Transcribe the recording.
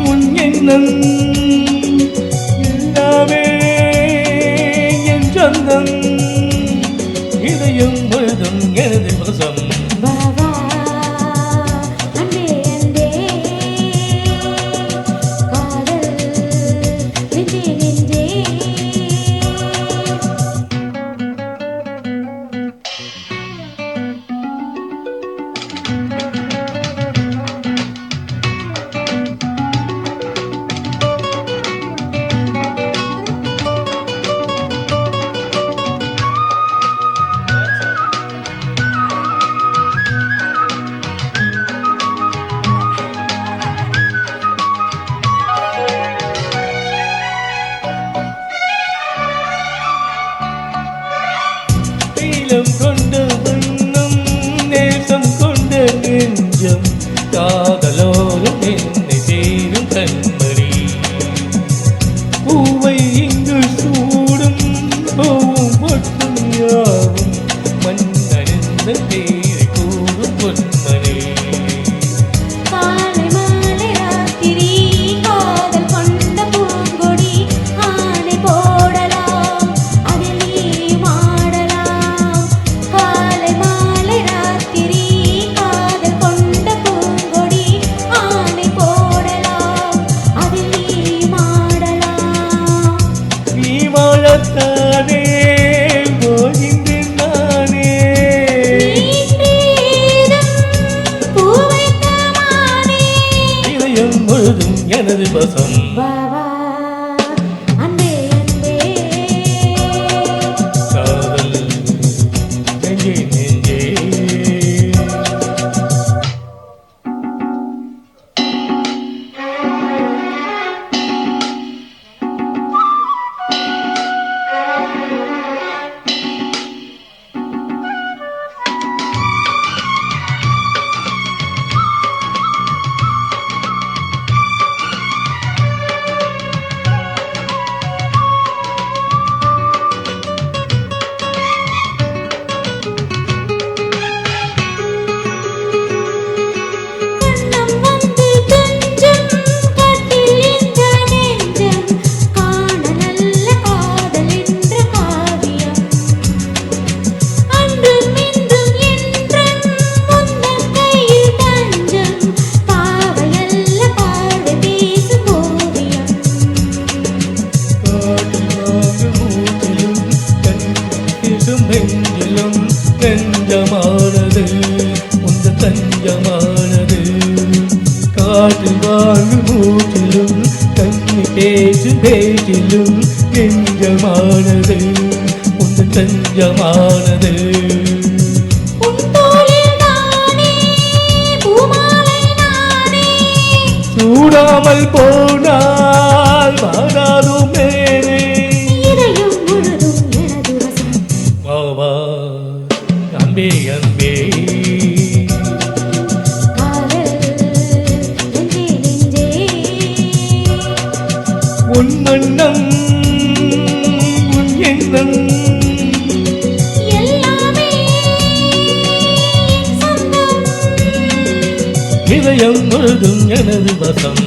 உன் எண்ணம் எல்லாமே என் சொந்தம் இதயம் முழுதும் எனது வசம் கொண்ட வண்ணம் நேசம் கொண்ட நெஞ்சம் காதலோரும் என்னை சேரும் கண்மணி பூவை இங்கு சூடும் பூவும் பொட்டும் யாவும் மண்ணறிந்த பேரை கூறும் பொன்மனே எனது வசம் காதல் நெஞ்சே நெஞ்சே நெஞ்சிலும் நெஞ்சமானது உந்த தஞ்சமானது காற்று வாழ்வு மூச்சிலும் கண்ணி பேசும் பேச்சிலும் நெஞ்சமானது உந்த தஞ்சமானது சூடாமல் போனால் வாடாதும் மேலே அன்பே அன்பே உன் மன்னம் உன் எண்ணம் இதயம் முழுதும் எனது வசம்